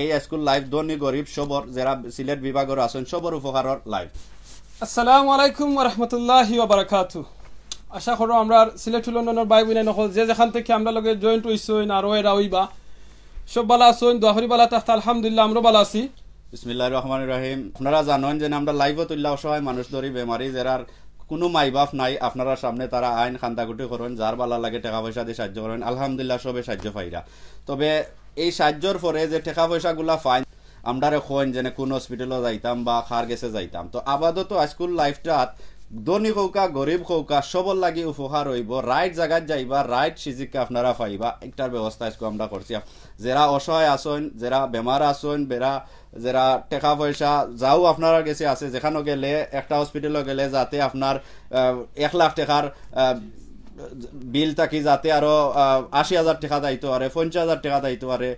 এই school live ধনী গরিব সবর যারা সিলেট বিভাগের আছেন সবর উপকারের লাইভ। আসসালামু আলাইকুম ওয়া রাহমাতুল্লাহি ওয়া বারাকাতুহু। আশা করো আমরা সিলেট লন্ডনের ভাই বোন নকল যে যেখান থেকে আমরা লগে জয়েন্ট হইছই আর এরা হইবা সব ভালো আছেন, দোয়া করি ভালো থাকতে। আলহামদুলিল্লাহ আমরা ভালো আছি। বিসমিল্লাহির রহমানির রহিম। আপনারা জানেন যে আমরা লাইভত উল্লাহ অসহায় মানুষ ধরি বেমারি যারার কোনো মাই বাপ নাই, আপনারা সামনে তারা আইন খান্দাকুটি করেন, যার বালা লাগে টাকা পয়সা দিয়ে সাহায্য করেন। আলহামদুলিল্লাহ সবে সাহায্য পাইরা। তবে এই সাহায্যর পরে যে টাকা পয়সাগুলা ফাইন আমরারে খোয়েন যেন কোন হসপিটালও যাইতাম বা খার গেছে যাইতাম। তো আপাতত স্কুল লাইফটাত ধনী হৌকা গরিব হৌকা সবর লাগি উপহার হইব, রাইট জায়গায় যাইবা, রাইট সিজিকে আপনারা পাইবা, একটার ব্যবস্থা আজকে আমরা করছি। যারা অসহায় আসন, যারা বেমার আসন, যারা টাকা পয়সা যাও আপনারা গেছে আছে, যেখানে গেলে একটা হসপিটালে গেলে যাতে আপনার 1 লাখ টাকার বিল থাকি যাতে আরো 80,000 টাকা দায়িত্ব আরে 50,000 টাকা দায়িত্ব আরে,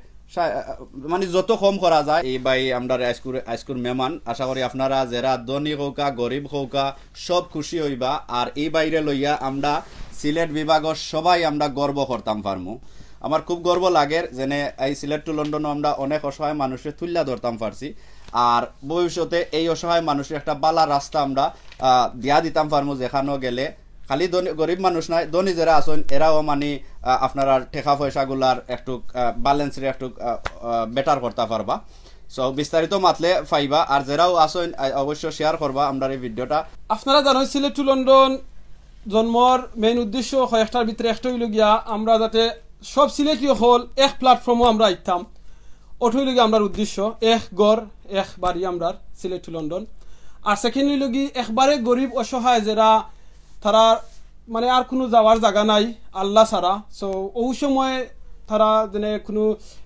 মানে যত কম করা যায়। এই ভাই আমরা আইস্কুল মেহমান, আশা করি আপনারা যারা ধনী হৌকা গরিব হৌকা সব খুশি হইবা। আর এই বাইরে লইয়া আমরা সিলেট বিভাগের সবাই আমরা গর্ব করতাম পারমু। আমার খুব গর্ব লাগে যেনে এই সিলেট টু লন্ডন আমরা অনেক অসহায় মানুষের তুল্লা ধরতাম পারছি। আর ভবিষ্যতে এই অসহায় মানুষের একটা বালা রাস্তা আমরা দিয়া দিতাম পারমু, যেখানেও গেলে খালি গরিব মানুষ নাই, ধনী যারা আছেন এরাও মানে আপনারা টাকা পয়সাগুলার একটু ব্যালেন্সরে একটু বেটার করতে পারবা। সো বিস্তারিত মাতলে পাইবা। আর যারাও আছেন অবশ্যই শেয়ার করবা আমরা এই ভিডিওটা। আপনারা জানেন সিলেট টু লন্ডন জন্মর মেইন উদ্দেশ্য কয়েকটার ভিতরে একটা হইল গিয়া আমরা যাতে সব সিলেটি হল এক প্ল্যাটফর্মও আমরা আইতাম, ওটা হইল গিয়া আমরা উদ্দেশ্য। এক গড় এক বাড়ি আমরা সিলেট টু লন্ডন। আর সেকেন্ড হইল গিয়ে একবারে গরিব অসহায় যারা তারা মানে আর কোনো যাওয়ার জায়গা নাই আল্লাহ ছাড়া, সো ওই সময় তারা যেন কোনো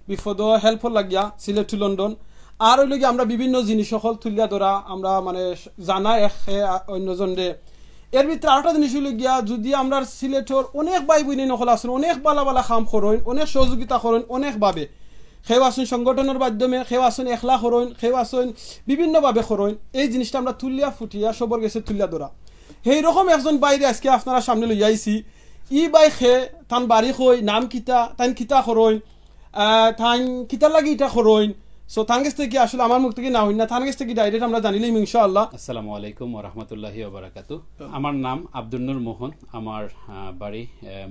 বিপদ হেল্প লাগিয়া সিলেট টু লন্ডন। আর হইল গিয়ে আমরা বিভিন্ন জিনিস সকল তুলিয়া ধরা আমরা মানে জানা এক অন্যজনরে। এর ভিতরে আরেকটা জিনিস হইল গিয়া যদি আমরা সিলেটর অনেক ভাই বোন নকল আসেন, অনেক বালা বালা কাম করেন, অনেক সহযোগিতা করেন অনেকভাবে, সেও আসুন সংগঠনের মাধ্যমে, সেও আসুন একলা করেন, সেও আসুন বিভিন্নভাবে করেন। এই জিনিসটা আমরা তুলিয়া ফুটিয়া সবর গেছে তুলিয়া ধরা। সেই রকম একজন বাইরে আজকে আপনারা সামনে লই আইছি। ই বাই খে তান বাড়ি কই নাম কিতা তান কিতা করইন তান কিতা লাগি ইটা করইন। সো তান কাছ থেকে আসলে আমার মুখ থেকে না হই না, তান কাছ থেকে ডাইরেক্ট আমরা জানিলাম ইনশাআল্লাহ। আসসালামু আলাইকুম ওয়া রাহমাতুল্লাহি ওয়া বারাকাতুহু। আমার নাম আব্দুল নূর মোহন, আমার বাড়ি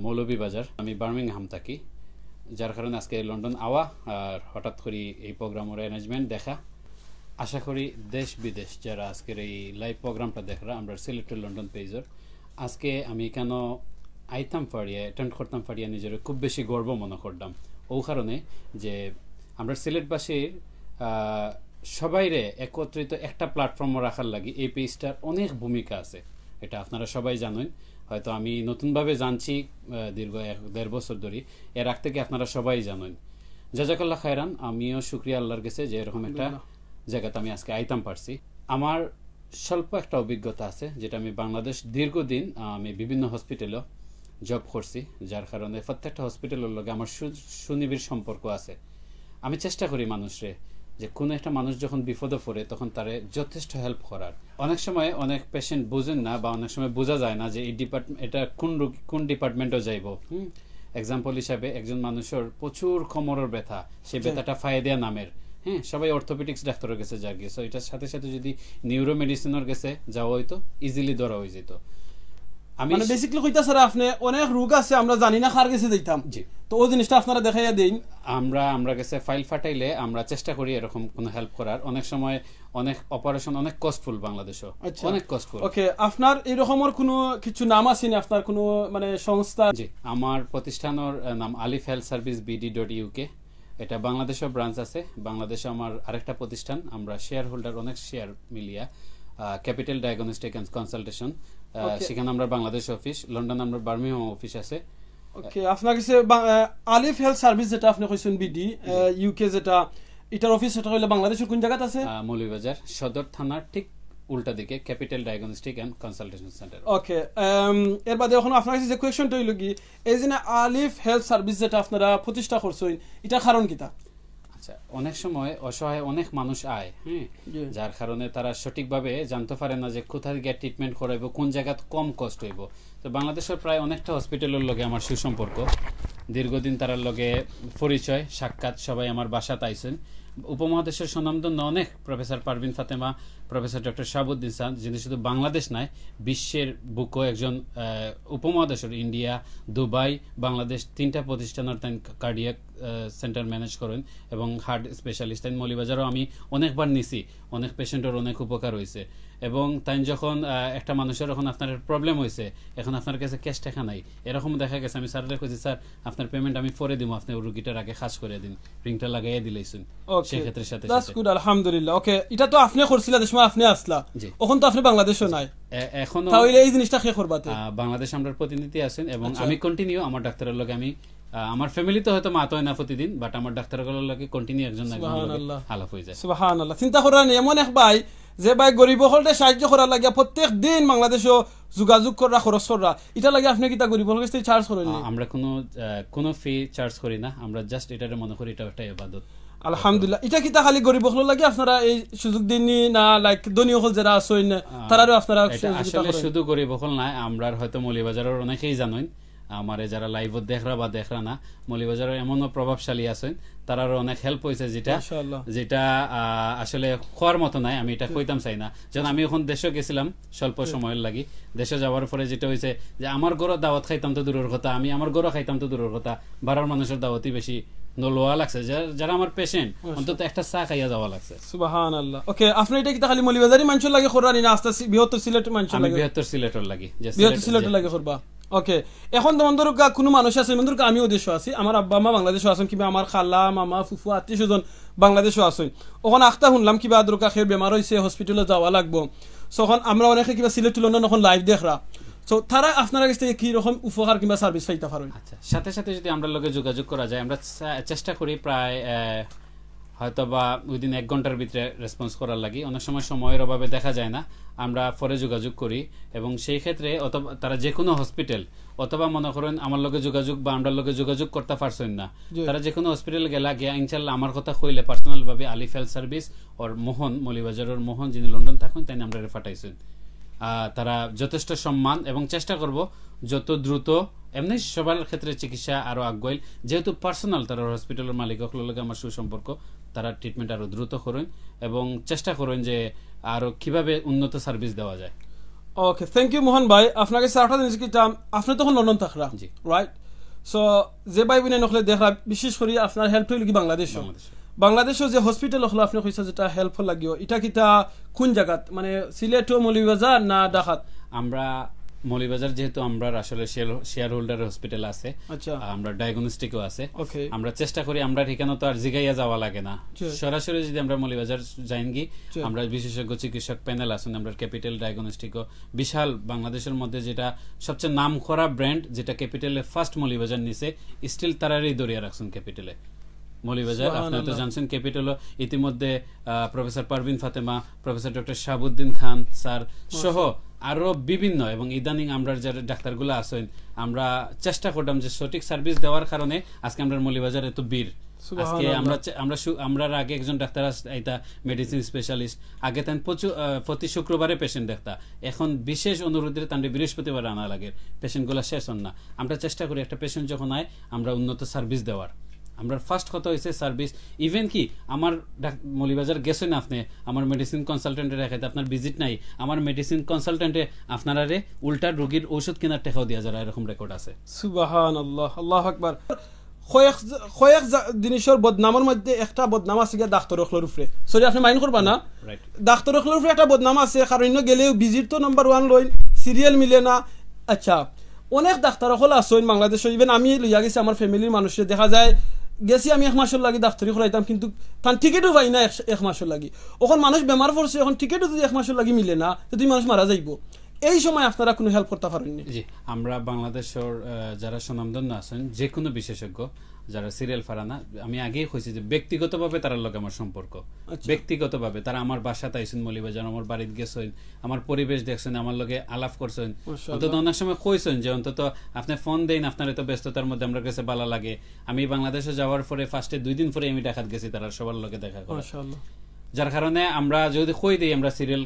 মৌলভীবাজার, আমি বার্মিংহাম থাকি, যার কারণে আজকে লন্ডন আওয়া আর হঠাৎ করে এই প্রোগ্রামের অ্যারেঞ্জমেন্ট দেখা। আশা করি দেশ বিদেশ যারা আজকের এই লাইভ প্রোগ্রামটা দেখরা আমরা সিলেট টু লন্ডন পেজর, আজকে আমি কেন আইতাম পারিয়া অ্যাটেন্ড করতাম পারিয়া নিজের খুব বেশি গর্ব মনে করতাম। ও কারণে যে আমরা সিলেটবাসীর সবাইরে একত্রিত একটা প্ল্যাটফর্ম রাখার লাগি এই পেজটার অনেক ভূমিকা আছে, এটা আপনারা সবাই জানেন। হয়তো আমি নতুনভাবে জানছি দীর্ঘ 1.5 বছর ধরে, এর আগ থেকে আপনারা সবাই জানেন। জাজাকাল্লাহ খায়রান, আমিও শুকরিয়া আল্লাহর কাছে যে এরকম একটা জায়গাতে আমি আজকে আইতাম পারছি। আমার স্বল্প একটা অভিজ্ঞতা আছে, যেটা আমি বাংলাদেশ দীর্ঘদিন আমি বিভিন্ন হসপিটালেও জব করছি, যার কারণে প্রত্যেকটা হসপিটালের লগে আমার সুনিবিড় সম্পর্ক আছে। আমি চেষ্টা করি মানুষরে যে কোনো একটা মানুষ যখন বিপদে পড়ে তখন তারে যথেষ্ট হেল্প করার। অনেক সময় অনেক পেশেন্ট বুঝেন না বা অনেক সময় বোঝা যায় না যে এই এটা কোন ডিপার্টমেন্টও যাইব। এক্সাম্পল হিসাবে একজন মানুষের প্রচুর কোমরের ব্যথা, সেই ব্যথাটা ফায়দিয়া নামের, হ্যাঁ সবাই অর্থোপেডিক্স ডাক্তারের কাছে যা গিয়েছে, এটার সাথে সাথে যদি নিউরো মেডিসিনের কাছে যাওয়া হইতো ইজিলি ধরা হয়ে যেত। আমি মানে বেসিক্যালি কইতা স্যার আপনি অনেক রোগ আছে আমরা জানি না কার কাছে যাইতাম, জি তো ওই জিনিসটা আপনারা দেখাইয়া দেন। আমরা কাছে ফাইল ফাটাইলে আমরা চেষ্টা করি এরকম কোনো হেল্প করার। অনেক সময় অনেক অপারেশন অনেক কস্টফুল বাংলাদেশে, অনেক কস্টফুল। ওকে, আপনার এরকমের কোনো কিছু নাম আছে না আপনার কোনো মানে সংস্থা? জি, আমার প্রতিষ্ঠানের নাম আলিফ হেলথ সার্ভিস BD.UK, এটা বাংলাদেশেও ব্রাঞ্চ আছে। বাংলাদেশে আমার আরেকটা প্রতিষ্ঠান, আমরা শেয়ার হোল্ডার অনেক share Millia, capital diagnostic and consultation, সেখানে আমরা বাংলাদেশ অফিস, লন্ডন আমরা বার্মিংহাম অফিস আছে। ওকে, আপনার কাছে আলিফ হেলথ সার্ভিস যেটা আপনি কইছেন BD.UK যেটা, এটার অফিস সেটা হইলে বাংলাদেশের কোন জায়গাতে আছে? মৌলভীবাজার সদর থানার ঠিক উল্টা দিকে capital diagnostic and consultation centre. Okay, এর বাদে এখন আপনার কাছে যে কোয়েশ্চনটা হইল কি, এই যে আলিফ হেলথ সার্ভিস যেটা আপনারা প্রতিষ্ঠা করছেন, এটা কারণ কিটা? আচ্ছা, অনেক সময় অসহায় অনেক মানুষ আয়, হ্যাঁ, যার কারণে তারা সঠিকভাবে জানতে পারে না যে কোথায় গিয়ে ট্রিটমেন্ট করাইব, কোন জায়গায় কম কষ্ট হইব। তো বাংলাদেশের প্রায় অনেকটা হসপিটালের লগে আমার সুসম্পর্ক, দীর্ঘদিন তার লগে পরিচয় সাক্ষাৎ, সবাই আমার বাসাতে আইছেন। উপমহাদেশের সুনামধন্য অনেক professor Parvin Fatema, professor doctor Shahabuddin sir, যিনি শুধু বাংলাদেশ নয় বিশ্বের বুকও একজন উপমহাদেশের ইন্ডিয়া, দুবাই, বাংলাদেশ 3টা প্রতিষ্ঠানের তাই কার্ডিয়াক সেন্টার ম্যানেজ করেন এবং হার্ট স্পেশালিস্ট। তাই মৌলভীবাজারও আমি অনেকবার নিছি, অনেক পেশেন্টের অনেক উপকার হয়েছে। এবং তাই যখন একটা মানুষের এখন আপনার প্রবলেম হয়েছে, এখন আপনার কাছে ক্যাশ টাকা নাই, এরকম দেখা গেছে আমি স্যারকে কইছি স্যার আপনার পেমেন্ট আমি পরে দিব, আপনি রুগীটার আগে খাস করে দিন, রিংটা লাগাইয়া দিলেইছেন। সেই ক্ষেত্রে সাথে দ্যাটস গুড, আলহামদুলিল্লাহ। ওকে, এটা তো আপনি করছিলা, দেশমা আপনি আসলা, এখন তো আপনি বাংলাদেশও নাই, এখন তাহলে এই জিনিসটা কে করবাতে? বাংলাদেশ আমরা প্রতিনিধি আছেন এবং আমি কন্টিনিউ আমার ডাক্তারের লগে আমি আমার ফ্যামিলিতে হয়তো মা তো হয় না প্রতিদিন, বাট আমার ডাক্তারগুলোর লগে কন্টিনিউ একজন আলাপ হয়ে যায়। সুবহানাল্লাহ। চিন্তা করেন এমন এক ভাই যে ভাই গরিব হলতে সাহায্য করার লাগে প্রত্যেক দিন বাংলাদেশও যোগাযোগ করা, খরচ করা, এটা লাগে আপনি কিতা গরিব হল কাছে চার্জ করেন? আমরা কোনো ফি চার্জ করি না, আমরা জাস্ট এটারে মনে করি এটা একটা ইবাদত। আলহামদুলিল্লাহ। এটা কিতা খালি গরিব হল লাগে আপনারা এই সুযোগ দিননি না, লাইক ধনী হল যারা আছেন তারারও আপনারা? আসলে শুধু গরিব হল না, আমরা হয়তো মৌলভীবাজারের অনেকেই জানেন, আমারে যারা লাইভত দেখরা বা দেখরা না, মৌলভীবাজারের এমনও প্রভাবশালী আছেন, তারারও অনেক হেল্প হয়েছে, যেটা আসলে খোয়ার মতো নাই, আমি এটা কইতাম চাই না। যেন আমি এখন দেশে গেছিলাম স্বল্প সময়ের লাগি, দেশে যাওয়ার পরে যেটা হয়েছে যে আমার ঘরে দাওয়াত খাইতাম তো দূরের কথা, আমি আমার ঘরে খাইতাম তো দূরের কথা, বাড়ার মানুষের দাওয়াতই বেশি লোয়া লাগছে, যারা আমার পেশেন্ট অন্তত একটা চা খাইয়া যাওয়া লাগছে। সুবহানাল্লাহ। ওকে, আপনি এটা কি খালি মৌলভীবাজারি মানুষের লাগে করানি না আস্তে বৃহত্তর সিলেটের মানুষের লাগে? বৃহত্তর সিলেটের লাগি, বৃহত্তর সিলেটের লাগে করবা। ওকে, এখন তো মন্দর কোনো মানুষ আছে, মন্দর আমিও দেশও আছি, আমার আব্বা মা বাংলাদেশও আছেন, কিংবা আমার খালা মামা ফুফু আত্মীয় স্বজন বাংলাদেশও আছেন। ওখানে আখতা শুনলাম কিবা আদরকা খেয়ে বেমার হয়েছে, হসপিটালে যাওয়া লাগবো, তখন আমরা অনেকে কিবা সিলেট লন্ডন এখন লাইভ দেখরা, তো তারা আপনার কাছ থেকে কি রকম উপকার কিংবা সার্ভিস পাইতে পারেন? আচ্ছা, সাথে সাথে যদি আমরা লগে যোগাযোগ করা যায়, আমরা চেষ্টা করি প্রায় হয়তো বা ওই দিন 1 ঘন্টার ভিতরে রেসপন্স করার লাগি। অনেক সময় সময়ের অভাবে দেখা যায় না, আমরা পরে যোগাযোগ করি এবং সেই ক্ষেত্রে অথবা তারা যে কোনো হসপিটাল অথবা মনে করেন আমার লগে যোগাযোগ বা আমরা লগে যোগাযোগ করতে পারছেন না, তারা যে কোনো হসপিটাল গেলা গিয়া ইনশাল্লাহ আমার কথা কইলে পার্সোনাল ভাবে আলিফ হেলথ সার্ভিস ওর মোহন, মৌলভীবাজারের মোহন যিনি লন্ডন থাকেন, তাই আমরা পাঠাইছেন। তারা যথেষ্ট সম্মান এবং চেষ্টা করব যত দ্রুত, এমনি সবার ক্ষেত্রে চিকিৎসা আরো আগুয়াইল, যেহেতু পার্সোনাল তারা হসপিটালের মালিক লগে আমার সুসম্পর্ক, তারা ট্রিটমেন্ট আরো দ্রুত করেন এবং চেষ্টা করেন যে আরো কিভাবে উন্নত সার্ভিস দেওয়া যায়। ওকে, থ্যাংক ইউ মোহন ভাই। আপনাকে চারটা জিনিস কিতাম, আপনি তখন লন্ডন থাকরা, রাইট? সো যে ভাই বোনে নকলে দেখরা, বিশেষ করে আপনার হেল্প হইল কি বাংলাদেশও যে হসপিটাল হলো আপনি কইছা যেটা হেল্পফুল লাগিও, এটা কিতা কোন জায়গাত, মানে সিলেট মৌলভীবাজার না ঢাকাত? আমরা মৌলভীবাজার যেহেতু আমরা আসলে শেয়ার হোল্ডার হসপিটাল আছে, আমরা ডায়াগনস্টিকও আছে, আমরা চেষ্টা করি আমরা ঠিকানা তো আর জিগাইয়া যাওয়া লাগে না, সরাসরি যদি আমরা মৌলভীবাজার যাইনগি, আমরা বিশেষজ্ঞ চিকিৎসক প্যানেল আছেন, আমরা ক্যাপিটাল ডায়াগনস্টিকও বিশাল বাংলাদেশের মধ্যে যেটা সবচেয়ে নাম করা ব্র্যান্ড, যেটা ক্যাপিটালে ফার্স্ট মৌলভীবাজার নিছে, স্টিল তারারই দরিয়া রাখছেন ক্যাপিটালে মৌলভীবাজার। আপনারা তো জানছেন ক্যাপিটাল ইতিমধ্যে professor Parvin Fatema, professor doctor Shahabuddin Khan sir সহ আরো বিভিন্ন, এবং ইদানিং আমরা যারা ডাক্তারগুলো আছেন, আমরা চেষ্টা করলাম যে সঠিক সার্ভিস দেওয়ার কারণে আজকে আমরা মৌলভীবাজার এত বীর। আজকে আমরা আগে একজন ডাক্তার এটা মেডিসিন স্পেশালিস্ট, আগে তাই প্রতি শুক্রবারে পেশেন্ট দেখতা, এখন বিশেষ অনুরোধে তান্ডে বৃহস্পতিবার আনা লাগে, পেশেন্টগুলো শেষ হন না। আমরা চেষ্টা করি একটা পেশেন্ট যখন আয় আমরা উন্নত সার্ভিস দেওয়ার। আমরা ফার্স্ট কথা হয়েছে সার্ভিস, ইভেন কি আমার মৌলভীবাজার গেছেন আপনি, আমার মেডিসিন কনসালটেন্টে রেখাতে আপনার ভিজিট নাই, আমার মেডিসিন কনসালটেন্টে আপনারা উল্টা রোগীর ঔষধ কেনার টাকাও দিয়া যারা, এরকম রেকর্ড আছে। সুবহানাল্লাহ, আল্লাহু আকবার। কয়েক জিনিসের বদনামের মধ্যে একটা বদনাম আছে গিয়া ডাক্তার অখলোর উপরে, সরি আপনি মাইন্ড করবা না, ডাক্তার অখলোর উপরে একটা বদনাম আছে, কারণ গেলেও ভিজিট তো নাম্বার 1 লইন, সিরিয়াল মিলে না। আচ্ছা, অনেক ডাক্তার অখল আসেন বাংলাদেশে, ইভেন আমি লইয়া গেছি আমার ফ্যামিলির মানুষের, দেখা যায় গেছি আমি 1 মাসের লাগি ডাক্তারি করাইতাম, কিন্তু তার টিকিটও পাই না 1 মাসের লাগি। এখন মানুষ বেমার পড়ছে, এখন টিকিটও যদি 1 মাসের লাগি মিলে না, তো তুই মানুষ মারা যাইব। এই সময় আপনারা কোনো হেল্প করতে পারেননি? জি, আমরা বাংলাদেশের যারা সুনামধন্য আছেন, যে কোনো বিশেষজ্ঞ যারা সিরিয়াল ফারানা, আমি আগেই কইছি যে ব্যক্তিগতভাবে তার লগে আমার সম্পর্ক, ব্যক্তিগতভাবে তারা আমার বাসাতে আইছেন মৌলভীবাজার, আমার বাড়িতে গেছেন, আমার পরিবেশ দেখছেন, আমার লগে আলাপ করছেন, অন্তত অনেক সময় কইছেন যে অন্তত আপনি ফোন দেন, আপনার এত ব্যস্ততার মধ্যে আমার কাছে ভালো লাগে। আমি বাংলাদেশে যাওয়ার পরে ফার্স্টে 2 দিন পরে আমি ঢাকাত গেছি তারা সবার লগে দেখা করে, যার কারণে আমরা যদি কই দিই আমরা সিরিয়াল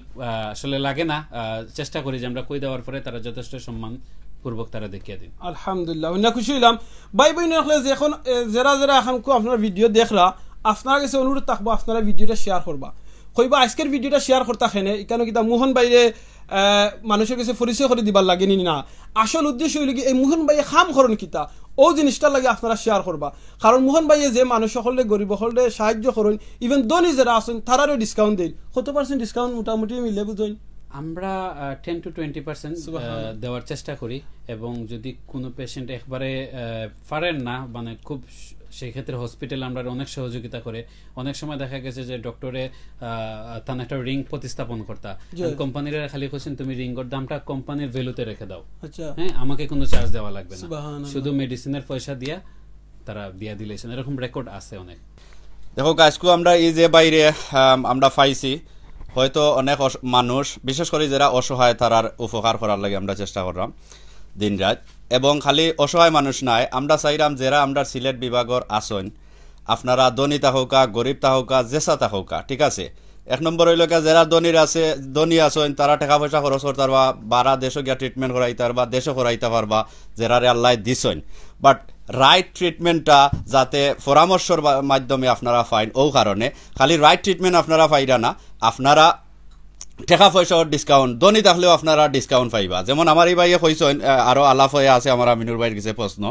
আসলে লাগে না, চেষ্টা করি যে আমরা কই দেওয়ার পরে তারা যথেষ্ট সম্মান পূর্বক তারা দেখিয়ে দিন। আলহামদুলিল্লাহ, অন্য খুশি হইলাম। ভাই বোন এখন যারা এখন আপনার ভিডিও দেখলা, আপনারা কাছে অনুরোধ থাকবো আপনারা ভিডিওটা শেয়ার করবা কইবা আজকের ভিডিওটা শেয়ার করতে খেনে এখানে কিতা মোহন বাইরে মানুষের কাছে পরিচয় করে দিবার লাগেনি না আসল উদ্দেশ্য হইল কি এই মোহন ভাইয়ে খাম করণ কিতা ও জিনিসটা লাগে আপনারা শেয়ার করবা কারণ মোহন ভাইয়ে যে মানুষ সকলে গরিব সকলে সাহায্য করেন ইভেন ধনী যারা আছেন তারারও ডিসকাউন্ট দেন কত % ডিসকাউন্ট মোটামুটি মিলে বুঝুন আমরা 10 to 20% দেওয়ার চেষ্টা করি এবং যদি কোনো পেশেন্ট একবারে পারেন না মানে খুব সেই ক্ষেত্রে হসপিটাল আমরা অনেক সহযোগিতা করে অনেক সময় দেখা গেছে যে ডক্টরে তার একটা রিং প্রতিস্থাপন করতা কোম্পানির খালি কোশ্চেন তুমি রিংয়ের দামটা কোম্পানির ভ্যালুতে রেখে দাও হ্যাঁ আমাকে কোনো চার্জ দেওয়া লাগবে না শুধু মেডিসিনের পয়সা দিয়া তারা দিয়া দিলেছেন এরকম রেকর্ড আছে অনেক দেখো আজকে আমরা এই যে বাইরে আমরা পাইছি হয়তো অনেক মানুষ বিশেষ করে যারা অসহায় তারার উপকার করার লাগে আমরা চেষ্টা করলাম দিন রাত এবং খালি অসহায় মানুষ নাই আমরা চাইলাম যারা আমরা সিলেট বিভাগের আসন আপনারা ধনী তাহকা গরিব তাহকা জেসা তাহকা ঠিক আছে এক নম্বর হইল যারা ধনী আছেন তারা টাকা পয়সা খরচ করতে পারবা বারা দেশে গিয়া ট্রিটমেন্ট করাইতে পারবা দেশে করাইতে পারবা যারা আল্লাহ দিছেন বাট রাইট ট্রিটমেন্টটা যাতে পরামর্শের মাধ্যমে আপনারা পাইন ও কারণে খালি রাইট ট্রিটমেন্ট আপনারা পাইরা না আপনারা টাকা পয়সার ডিসকাউন্ট ধনী থাকলেও আপনারা ডিসকাউন্ট পাইবা যেমন আমার এই ভাইয়ে কইছেন আরও আলাপ হয়ে আছে আমার আমিনুর ভাইয়ের কাছে প্রশ্ন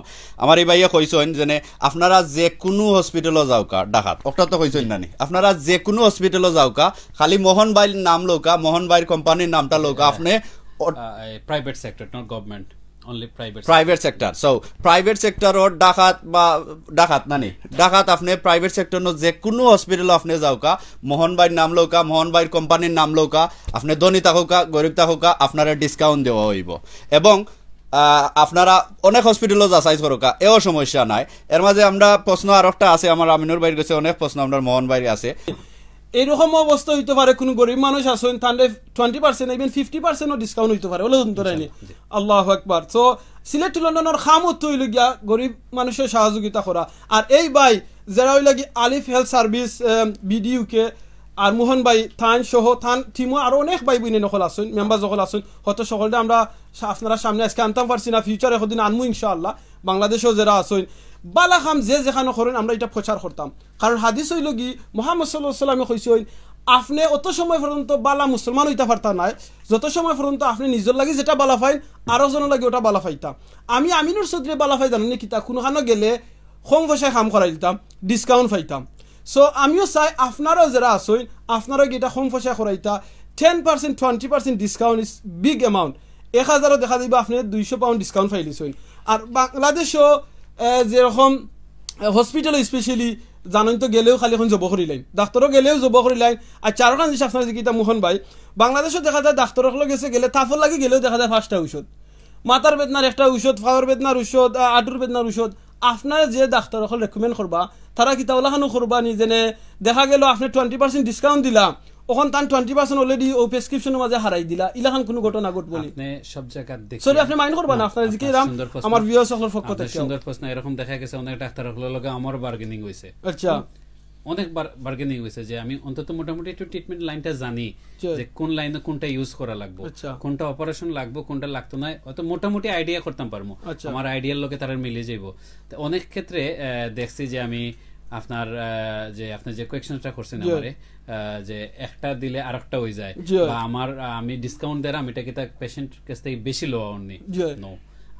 আমার এই ভাইয়ে কইছেন যে আপনারা যে কোনো হসপিটালও যাওকা ডাকাত একটা তো কইছেন না আপনারা যে কোনো হসপিটালও যাওকা খালি মোহন ভাইয়ের নাম লৌকা মোহন ভাইয়ের কোম্পানির নামটা লৌকা আপনি private sector not government only private sector so private sector or ডাকাত নানি ডাকাত আপনি প্রাইভেট সেক্টর নো যে কোনো হসপিটাল আপনি যাওকা মোহন ভাইয়ের নাম লৌকা মোহন ভাইয়ের কোম্পানির নাম লৌকা আপনি ধনী থাকুকা গরিব থাকুকা আপনারা ডিসকাউন্ট দেওয়া হইব এবং আপনারা অনেক হসপিটালও যাচাই করুকা এও সমস্যা নাই এর মাঝে আমরা প্রশ্ন আর একটা আছে আমার আমিনুর ভাইয়ের কাছে অনেক প্রশ্ন আপনার মোহন ভাইয়ের আছে এইরকম অবস্থা হইতে পারে কোনো গরিব মানুষ আছেন তাহলে 20% ইভেন 50%ও ডিসকাউন্ট হইতে পারে বলে ধরেনি আল্লাহু আকবার সো সিলেট লন্ডনের খামত হইল গিয়া গরিব মানুষের সহযোগিতা করা আর এই ভাই যারা হইল কি আলিফ হেলথ সার্ভিস বিডিইউকে আর মোহন ভাই থান সহ থান টিমও আর অনেক ভাই বোন নকল আছেন মেম্বার যখন আছেন হত সকলটা আমরা আপনারা সামনে আজকে আনতাম পারছি না ফিউচারে একদিন আনমু ইনশাআল্লাহ বাংলাদেশেও যারা আছেন বালা খাম যে যেখানে করেন আমরা এটা প্রচার করতাম কারণ হাদিস হইল কি মুহাম্মদ সাল্লাল্লাহু আলাইহি ওয়াসাল্লামে কইছেন আপনি অত সময় পর্যন্ত বালা মুসলমান হইতে পারতা নাই যত সময় পর্যন্ত আপনি নিজের লাগি যেটা বালা পাইন আরো জনের লাগি ওটা বালা পাইতা আমি আমিনুর চৌধুরী বালা পাই জানেন কিতা কোনখানে গেলে কম পয়সায় কাম করাই দিতাম ডিসকাউন্ট পাইতাম সো আমিও চাই আপনারাও যারা আছেন আপনারা কি এটা কম পয়সা করাইতা 10% 20% ডিসকাউন্ট ইজ বিগ অ্যামাউন্ট 1000 দেখা দিবা আপনি 200 পাউন্ড ডিসকাউন্ট পাইলিছেন আর বাংলাদেশও যেরকম হসপিটাল স্পেশালি জানেন তো গেলেও খালি এখন জব করি লাইন ডাক্তারও গেলেও জব করি লাইন আর চারখান জিনিস আপনার যেটা মোহন ভাই বাংলাদেশও দেখা যায় ডাক্তারগুলো গেছে গেলে তাফর লাগে গেলেও দেখা যায় 5টা ঔষধ মাথার বেদনার একটা ঔষধ ফাওয়ার বেদনার ঔষধ আঁটুর বেদনার ঔষধ আপনারা যে ডাক্তারসকল রেকমেন্ড করবা তারা কিতা ওলাখানো করবা নি যেনে দেখা গেল আপনি 20% ডিসকাউন্ট দিলা ওখান তান 20% অলরেডি ও প্রেসক্রিপশনের মাঝে হারাই দিলা ইলাখান কোনো ঘটনা ঘটবো নি আপনি সব জায়গা দেখি সরি আপনি মাইন্ড করবা না আপনারা জিকে রাম আমার ভিউয়ার্স সকলের পক্ষ থেকে সুন্দর প্রশ্ন এরকম দেখা গেছে অনেক ডাক্তারগুলোর লগে আমার বার্গেনিং হইছে আচ্ছা অনেক বার্গেনিং হইছে যে আমি অন্তত মোটামুটি একটু ট্রিটমেন্ট লাইনটা জানি যে কোন লাইনে কোনটা ইউজ করা লাগবে কোনটা অপারেশন লাগবে কোনটা লাগতো না অত মোটামুটি আইডিয়া করতাম পারমু আমার আইডিয়ার লগে তার মিলে যাইব তো অনেক ক্ষেত্রে দেখছি যে আমি আপনার যে কোয়েশ্চনটা করছেন আমারে যে একটা দিলে আরেকটা হয়ে যায় বা আমি ডিসকাউন্ট দেরা আমি এটা কি তা পেশেন্ট কাছ থেকে বেশি লওয়া অননি নো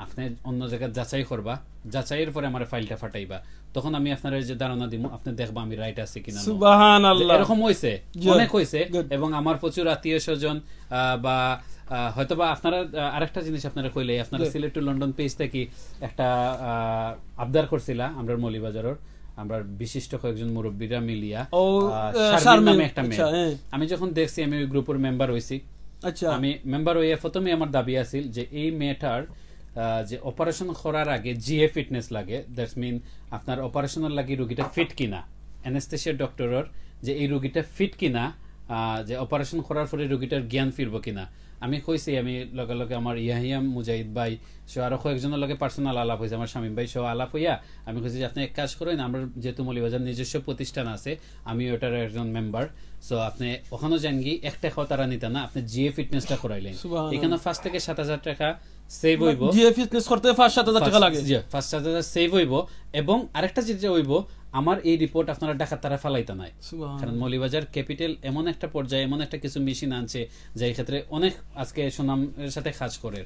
আপনি অন্য জায়গায় যাচাই করবা যাচাইয়ের পরে আমার ফাইলটা ফাটাইবা তখন আমি আপনার যে ধারণা দিব আপনি দেখবা আমি রাইট আছি কিনা সুবহানাল্লাহ এরকম হইছে অনেক হইছে এবং আমার প্রচুর আত্মীয় স্বজন বা হয়তোবা আপনারা আরেকটা জিনিস আপনারা কইলে আপনারা সিলেট টু লন্ডন পেজ থেকে একটা আবদার করছিলা আমরা মৌলভীবাজারের আমরা বিশিষ্ট কয়েকজন মুরব্বীরা মিলিয়া শারমিন নামে একটা মেয়ে আমি যখন দেখছি আমি ওই গ্রুপের মেম্বার হইছি আচ্ছা আমি মেম্বার হইয়া প্রথমে আমার দাবি আছিল যে এই মেয়েটার যে অপারেশন করার আগে জিএ ফিটনেস লাগে দ্যাটস মিন আপনার অপারেশনের লাগি রোগীটা ফিট কিনা অ্যানেস্থেসিয়া ডক্টরের যে এই রোগীটা ফিট কিনা যে অপারেশন করার পরে রোগীটার জ্ঞান ফিরবো কিনা আমি কইছি আমি লগে লগে আমার ইয়াহিয়া মুজাহিদ ভাই সো আরো কয়েকজনের লগে পার্সোনাল আলাপ হয়েছে, আমার শামীম ভাই সহ আলাপ হইয়া আমি কইছি যে আপনি এক কাজ করেন, আমরা যেহেতু মৌলভীবাজার নিজস্ব প্রতিষ্ঠান আছে, আমি ওটার একজন মেম্বার, সো আপনি ওখানেও যান গিয়ে 1 টাকাও তারা নিতে না, আপনি জিএ ফিটনেসটা করাইলেন, এখানে 5 থেকে 7,000 টাকা সেভ হইব, জিএ ফিটনেস করতে 5-7,000 টাকা লাগে, 5,000 সেভ হইব। এবং আরেকটা যেটা হইব, আমার এই রিপোর্ট আপনারা ঢাকার তারা ফালাইতে নাই, কারণ মৌলভীবাজার ক্যাপিটাল এমন একটা পর্যায়ে এমন একটা কিছু মেশিন আনছে যে ক্ষেত্রে অনেক আজকে সুনামের সাথে কাজ করে,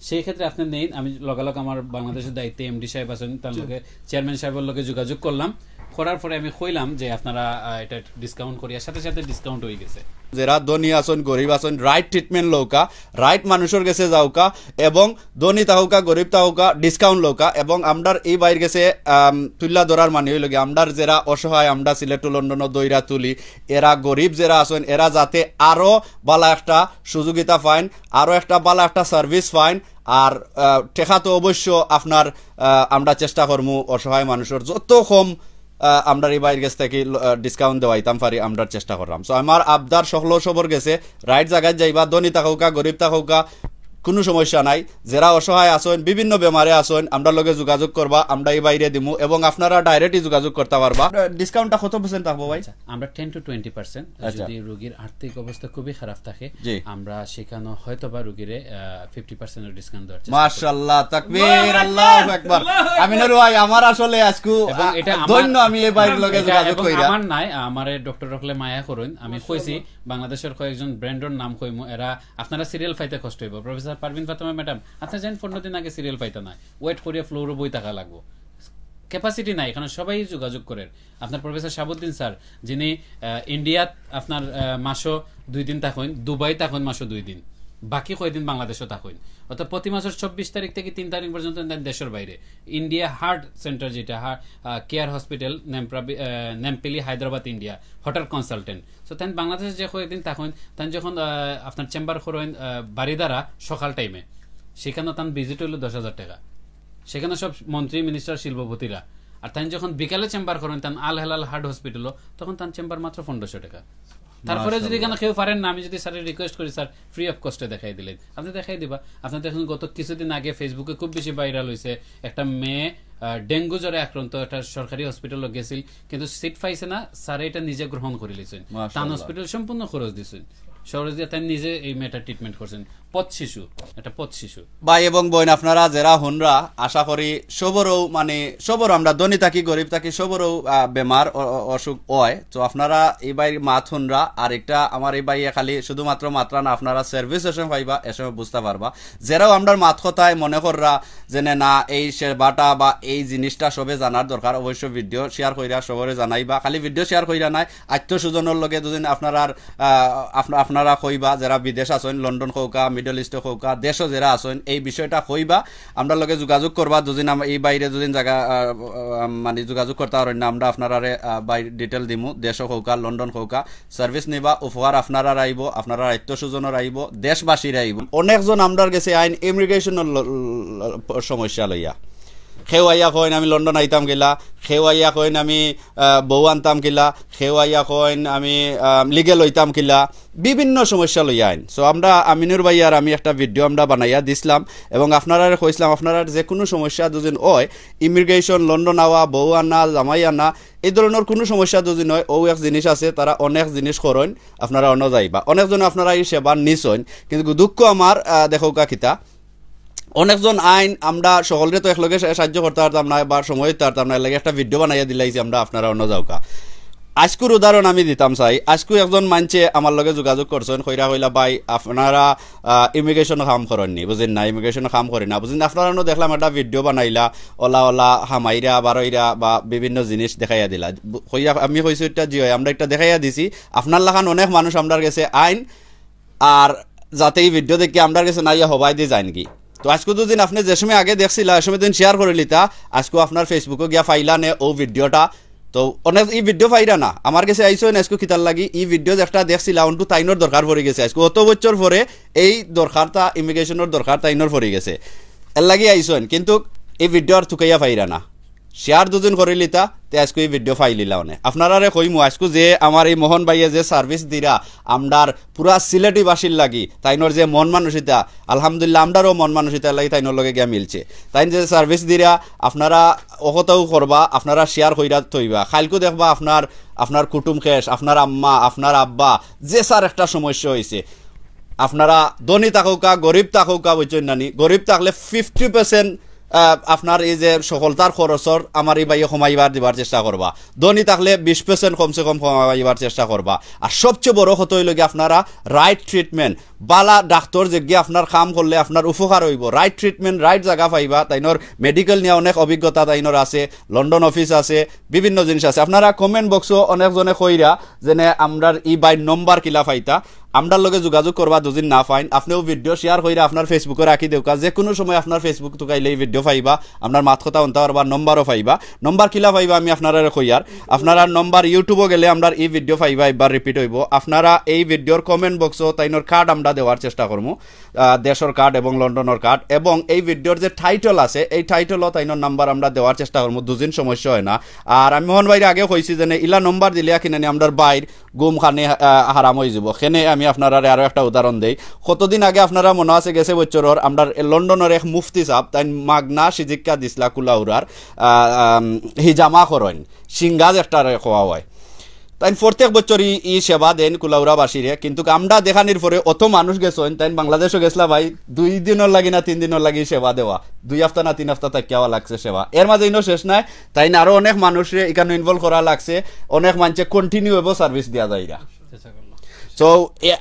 সেই ক্ষেত্রে আপনি নেই। আমি লগালগ আমার বাংলাদেশের দায়িত্বে এমডি সাহেব আছেন, তার লগে চেয়ারম্যান সাহেবের লগে যোগাযোগ করলাম, করার পরে আমি কইলাম যে আপনারা এটা ডিসকাউন্ট করিয়া সাথে সাথে ডিসকাউন্ট হয়ে গেছে। যারা ধনী আছেন গরিব আছেন রাইট ট্রিটমেন্ট লৌকা, রাইট মানুষের কাছে যাওকা, এবং ধনী তাহকা গরিব তাহকা ডিসকাউন্ট লৌকা। এবং আমরার এই বাইর গেছে তুল্লা ধরার মানে হইল গিয়ে আমরার যারা অসহায়, আমরা সিলেট লন্ডন দইরা তুলি, এরা গরিব যারা আছেন এরা যাতে আরো বালা একটা সুযোগিতা পাইন, আরো একটা বালা একটা সার্ভিস পাইন। আর টেকা তো অবশ্য আপনার আমরা চেষ্টা করবো অসহায় মানুষের যত কম আমরা এই বাইরের কাছ থেকে ডিসকাউন্ট দেওয়াইতাম পারি, আমরা চেষ্টা করলাম। সো আমার আবদার সকল সবর গেছে রাইট জায়গায় যাইবা, ধনী থাকুকা গরিব থাকুকা কোনো সমস্যা নাই, যারা অসহায় আছেন বিভিন্ন বেমারে আছেন আমরা লগে যোগাযোগ করবা, আমরা এই বাইরে দিমু এবং আপনারা ডাইরেক্টলি যোগাযোগ করতে পারবা। ডিসকাউন্টটা কত % থাকবো ভাই? আমরা 10 to 20%, যদি রোগীর আর্থিক অবস্থা খুবই খারাপ থাকে আমরা সেখানে হয়তোবা রোগীরে 50% এর ডিসকাউন্ট দেওয়ার চেষ্টা। মাশাআল্লাহ, তাকবীর, আল্লাহু আকবার। আমিনুর ভাই আমার আসলে আজকে এবং এটা ধন্য আমি এই বাইরের লগে যোগাযোগ কইরা আমার নাই, আমারে ডক্টর রকলে মায়া করুন, আমি কইছি বাংলাদেশের কয়েকজন ব্র্যান্ডের নাম কইমু, এরা আপনারা সিরিয়াল পাইতে কষ্ট হইব। প্রফেসর পারভিন ফাতেমা ম্যাডাম আপনি জানেন 15 দিন আগে সিরিয়াল পাইতে না, ওয়েট করিয়া ফ্লোরে বই টাকা লাগবো, ক্যাপাসিটি নাই, এখানে সবাই যোগাযোগ করেন। আপনার প্রফেসর শাহাবুদ্দিন স্যার যিনি ইন্ডিয়াত আপনার মাসও 2 দিন থাকেন, দুবাই থাকেন মাসও 2 দিন, বাকি কয়দিন বাংলাদেশও থাকেন, অর্থাৎ প্রতি মাসের 24 তারিখ থেকে 3 তারিখ পর্যন্ত দেশের বাইরে। ইন্ডিয়া হার্ট সেন্টার যেটা কেয়ার হসপিটাল নেমপেলি হায়দ্রাবাদ ইন্ডিয়া হঠাৎ কনসালটেন্ট, সো তাই বাংলাদেশে যে কয়েকদিন থাকেন তাই যখন আপনার চেম্বার করেন বাড়িদারা সকাল টাইমে, সেখানে তার ভিজিট হইল 10,000 টাকা, সেখানে সব মন্ত্রী মিনিস্টার শিল্পপতিরা। আর তাই যখন বিকালে চেম্বার করেন তান আল হেলাল হার্ট হসপিটালও, তখন তার চেম্বার মাত্র 1500 টাকা। তারপরে যদি এখানে কেউ পারেন না, আমি যদি স্যারের রিকোয়েস্ট করি স্যার ফ্রি অফ কস্টে দেখাই দিলেন, আপনি দেখাই দিবা। আপনি দেখুন গত কিছুদিন আগে ফেসবুকে খুব বেশি ভাইরাল হয়েছে, একটা মেয়ে ডেঙ্গু জ্বরে আক্রান্ত, একটা সরকারি হসপিটালে গেছিল কিন্তু সিট পাইছে না, স্যার এটা নিজে গ্রহণ করে লিছেন, তান হসপিটাল সম্পূর্ণ খরচ দিয়েছেন, সরজ দিয়ে তাই নিজে এই মেয়েটা ট্রিটমেন্ট করছেন। পথ শিশু, এটা পথ শিশু। ভাই এবং বোন আপনারা যারা হনরা আশা করি সবরও মানে সবর আমরা ধনী থাকি গরিব থাকি সবরও বেমার অসুখ হয়, তো আপনারা এই বাই মাত হনরা। আর একটা আমার এই বাইয়ে খালি শুধুমাত্র মাত্রা না, আপনারা সার্ভিস এসে পাইবা, এসে বুঝতে পারবা। যারাও আমরা মাত কথায় মনে কররা যে না এই সেবাটা বা এই জিনিসটা সবে জানার দরকার, অবশ্য ভিডিও শেয়ার কইরা সবরে জানাইবা। খালি ভিডিও শেয়ার কইরা নাই, আত্মীয়স্বজনের লগে দুদিন আপনারা কইবা, যারা বিদেশ আছেন লন্ডন কৌকা মিডল ইস্ট কৌকা দেশও যারা আছেন এই বিষয়টা কইবা, আমরা লগে যোগাযোগ করবা। দুদিন এই বাইরে দুদিন জায়গা মানে যোগাযোগ করতে পারেন না, আমরা আপনারা ডিটেল দিমু, দেশও কৌকা লন্ডন কৌকা সার্ভিস নিবা, উপহার আপনারা আইব, আপনারা আত্মীয়স্বজনের আইব, দেশবাসীর আইব। অনেকজন আমরার গেছে আইন ইমিগ্রেশনের সমস্যা লইয়া, খেউ আইয়া কইন আমি লন্ডন আইতাম গেলা, খেউ আইয়া কইন আমি বউ আনতাম কিলা, খেউ আইয়া কইন আমি লিগেল হইতাম কিলা, বিভিন্ন সমস্যা লইয়া আইন। সো আমরা আমিনুর ভাই আর আমি একটা ভিডিও আমরা বানাইয়া দিছিলাম এবং আপনারা কইছিলাম আপনারা যে কোনো সমস্যা দুদিন হয় ইমিগ্রেশন লন্ডন আওয়া বউ আনা জামাই আনা এই ধরনের কোনো সমস্যা দুদিন হয়, ও এক জিনিস আছে তারা অনেক জিনিস করেন, আপনারা অন্য যাইবা। অনেকজন আপনারা এই সেবা নিছেন, কিন্তু দুঃখ আমার দেখো কিতা অনেকজন আইন আমরা সকলরে তো একলগে সাহায্য করতে পারতাম না বা সময় দিতে পারতাম না, লাগে একটা ভিডিও বানাইয়া দিলাইছি আমরা, আপনারা অন্য যাওকা। আজকুর উদাহরণ আমি দিতাম চাই, আজকু একজন মানছে আমার লগে যোগাযোগ করছেন, কইরা কইলা ভাই আপনারা ইমিগ্রেশন কাম করেননি, বুঝেন না ইমিগ্রেশন কাম করেন না, বুঝেন আপনারা দেখলাম একটা ভিডিও বানাইলা ওলা ওলা হামাইরা বারইরা বা বিভিন্ন জিনিস দেখাইয়া দিলা, কইয়া আমি কইছি এটা জি হয় আমরা একটা দেখাইয়া দিছি। আপনার লাখান অনেক মানুষ আমরার গেছে আইন আর যাতে এই ভিডিও দেখি আমরার গেছে নাইয়া হবাই দিয়ে যায় নাকি। তো আজকে দুদিন আপনি যে সময় আগে দেখছিলা এ সময় দিন শেয়ার করে লিতা, আজকে আপনার ফেসবুকে গিয়া ফাইলা নে ও ভিডিওটা, তো অনেক এই ভিডিও ফাইরা না আমার কাছে আইসো না আজকে কিতার লাগি এই ভিডিও একটা দেখছিলা অন্টু তাইনোর দরকার পড়ে গেছে, আজকে অত বছর পরে এই দরকারটা ইমিগ্রেশনের দরকার তাইনোর পড়ে গেছে, এর লাগি আইসো, কিন্তু এই ভিডিও আর থুকাইয়া ফাইরা না। শেয়ার দুজন করে লিতা তে আজকে এই ভিডিও ফাইল লিলা অনেক আপনারা কইমু আজকে যে আমার এই মোহন ভাইয়ে যে সার্ভিস দিরা আমরার পুরা সিলেটি বাসীর লাগি তাইনোর যে মন মানসিকতা আলহামদুলিল্লাহ আমরারও মন মানসিকতা লাগি তাইনোর লগে গিয়া মিলছে তাই যে সার্ভিস দিরা আপনারা অকতাও করবা আপনারা শেয়ার কইরা থইবা খাইলকু দেখবা আপনার কুটুম খেস আপনার আম্মা আপনার আব্বা যে স্যার একটা সমস্যা হয়েছে আপনারা ধনী থাকুকা গরিব থাকুকা বুঝছেন নানি গরিব থাকলে 50% আপনার এই যে সফলতার খরচর আমার এই বাইয়ে কমাইবার দিবার চেষ্টা করবা ধনী থাকলে 20% কমসে কম কমাইবার চেষ্টা করবা আর সবচেয়ে বড় কথা হইল কি আপনারা রাইট ট্রিটমেন্ট বালা ডাক্তার যে গিয়ে আপনার কাম করলে আপনার উপকার হইব রাইট ট্রিটমেন্ট রাইট জায়গা পাইবা তাইনোর মেডিকেল নিয়ে অনেক অভিজ্ঞতা তাইনোর আছে লন্ডন অফিস আছে বিভিন্ন জিনিস আছে আপনারা কমেন্ট বক্সও অনেকজনে কইরা যেনে আমরার ই বাই নম্বর কিলা পাইতা আমরার লগে যোগাযোগ করবা দুদিন না পাইন আপনিও ভিডিও শেয়ার কইরা আপনার ফেসবুকে রাখি দেউকা যে কোনো সময় আপনার ফেসবুক তুকাইলে এই ভিডিও পাইবা আপনার মাত কথা অন্তা পারবা নম্বরও পাইবা নম্বর কিলা পাইবা আমি আপনারা কইয়ার আপনারা নম্বর ইউটিউবে গেলে আমরা এই ভিডিও পাইবা একবার রিপিট হইব আপনারা এই ভিডিওর কমেন্ট বক্সও তাইনোর কার্ড আমরা দেওয়ার চেষ্টা করবো দেশের কার্ড এবং লন্ডনের কার্ড এবং এই ভিডিওর যে টাইটেল আছে এই টাইটেলও তাইনোর নাম্বার আমরা দেওয়ার চেষ্টা করবো দুদিন সমস্যা হয় না আর আমি মোহন ভাইয়ের আগে কইছি যে ইলা নম্বর দিলে কিনে আমরা বাইর গুম খানে হারাম হয়ে যাব সেনে আমি আপনারা আরো একটা উদাহরণ দেই কতদিন আগে আপনারা মনে আছে গেছে বছরের আমরা লন্ডনের এক মুফতি সাহেব তাই মাগনা শিক্ষা দিছিলা কুলাউরার হিজামা করেন সিঙ্গাজ একটা খোয়া হয় তাই প্রত্যেক বছর ই সেবা দেন কুলাউরাবাসীরে কিন্তু আমরা দেখানির পরে অত মানুষ গেছেন তাই বাংলাদেশও গেছিলা ভাই 2 দিনের লাগি না 3 দিনের লাগি সেবা দেওয়া 2 সপ্তাহ না 3 সপ্তাহ থাকিয়া লাগছে সেবা এর মাঝে ইনো শেষ নাই তাই আরো অনেক মানুষরে এখানে ইনভলভ করা লাগছে অনেক মানুষে কন্টিনিউ হইব সার্ভিস দিয়া যাইরা সো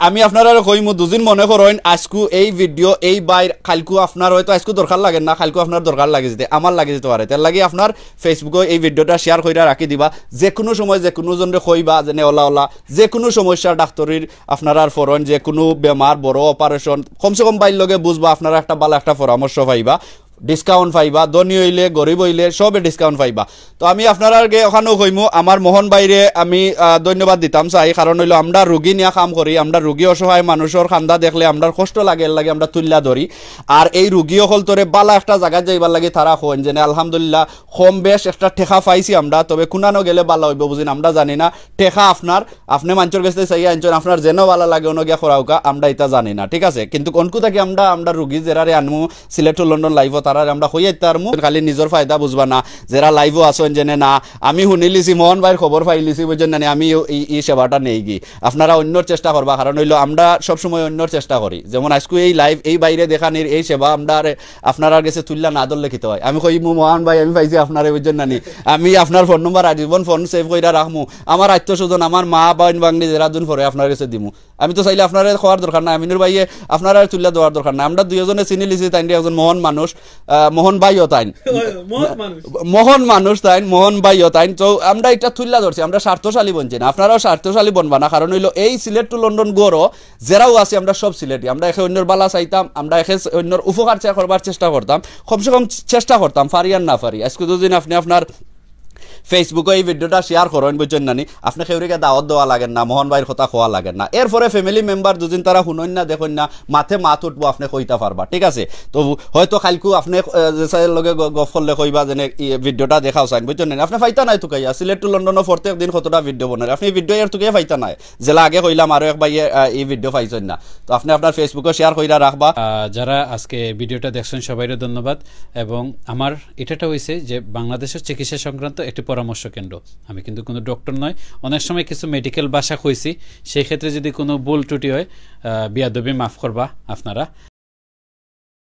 আমি আপনারা কইমু দুদিন মনে করেন আজকু এই ভিডিও এই বাইর কালকু আপনার হয়তো আজকু দরকার লাগে না কালকু আপনার দরকার লাগে যেতে আমার লাগে যেতে পারে তার লাগে আপনার ফেসবুকে এই ভিডিওটা শেয়ার কইরা রাখি দিবা যে কোনো সময় যে কোনো জনরে কইবা যেনে ওলা যে কোনো সমস্যা ডাক্তারের আপনারা ফরন যে কোনো বেমার বড় অপারেশন কমসে কম বাইর লগে বুঝবা আপনারা একটা ভালো একটা পরামর্শ পাইবা ডিসকাউন্ট পাইবা ধনী হইলে গরিব হইলে সবে ডিসকাউন্ট পাইবা তো আমি আপনার আগে ওখানেও কইমু আমার মোহন বাইরে আমি ধন্যবাদ দিতাম চাই কারণ হইলো আমরা রুগী নিয়ে কাম করি আমরা রুগী অসহায় মানুষের খান্দা দেখলে আমরা কষ্ট লাগে এর লাগে আমরা তুল্লা ধরি আর এই রুগী অকল তোরে বালা একটা জায়গায় যাইবার লাগে তারা হন যেন আলহামদুলিল্লাহ কম বেশ একটা ঠেকা পাইছি আমরা তবে কুনানো গেলে ভালো হইব বুঝিন আমরা জানি না ঠেকা আপনি মানুষের কাছে চাই আনছেন আপনার যেন ভালো লাগে অনগিয়া করাউকা আমরা এটা জানি না ঠিক আছে কিন্তু কোনকু থাকি আমরা রুগী যারা আনমু সিলেট টু লন্ডন লাইভ তারা আমরা হইয়াই তারমু খালি নিজের ফায়দা বুঝবা না যারা লাইভও আসেন জেনে না আমি শুনিলিছি মোহন ভাইয়ের খবর পাইলিছি বুঝছেন না আমি এই সেবাটা নেই গি আপনারা অন্যর চেষ্টা করবা কারণ হইলো আমরা সবসময় অন্যর চেষ্টা করি যেমন আজকে এই লাইভ এই বাইরে দেখানির এই সেবা আমরা আপনারা কাছে তুললা না ধরলে খিতে হয় আমি কই মোহন ভাই আমি পাইছি আপনারা বুঝছেন না আমি আপনার ফোন নম্বর আজীবন ফোন সেভ করে রাখমু আমার আত্মীয়স্বজন আমার মা বান বাংলি যারা দুন পরে আপনার কাছে দিমু আমি তো চাইলে আপনারা খাওয়ার দরকার না আমিনুর ভাইয়ে আপনারা তুললা দেওয়ার দরকার না আমরা দুইজনে চিনি লিছি তাই একজন মহান মানুষ মোহন ভাইও তাইন মোহন মানুষ তাইন মোহন ভাইও তাইন তো আমরা এটা তুল্লা ধরছি আমরা স্বার্থশালী বনছি না আপনারাও স্বার্থশালী বনবা না কারণ হইলো এই সিলেট টু লন্ডন গড়ও যারাও আছে আমরা সব সিলেটি আমরা একে অন্যর বালা চাইতাম আমরা একে অন্যর উপকার করবার চেষ্টা করতাম কমসে কম চেষ্টা করতাম পারি আর না পারি আজকে দুদিন আপনি আপনার ফেসবুকে এই ভিডিওটা শেয়ার করেন বুঝছেন নানি আপনি কেউরিকে দাওয়াত দেওয়া লাগেন না মোহন ভাইয়ের কথা খোয়া লাগেন না এরপরে ফ্যামিলি মেম্বার দুদিন তারা শুনেন না দেখেন না মাথে মাথ উঠবো আপনি কইতা পারবা ঠিক আছে তো হয়তো কালকু আপনি লগে গফ করলে কইবা যেন ভিডিওটা দেখাও চাইন বুঝছেন না আপনি ফাইতা নাই তো কাইয়া সিলেট টু লন্ডনও প্রত্যেক দিন কতটা ভিডিও বনার আপনি ভিডিও এর তুকে ফাইতা নাই জেলা আগে কইলাম আরো এক ভাই এই ভিডিও পাইছেন না তো আপনি আপনার ফেসবুকে শেয়ার কইরা রাখবা যারা আজকে ভিডিওটা দেখছেন সবাইকে ধন্যবাদ এবং আমার এটাটা হইছে যে বাংলাদেশের চিকিৎসা সংক্রান্ত একটি পরামর্শ কেন্দ্র আমি কিন্তু কোনো ডক্টর নয় অনেক সময় কিছু মেডিকেল ভাষা কইছি সেই ক্ষেত্রে যদি কোনো ভুল ত্রুটি হয় বিয়াদবি মাফ করবা আপনারা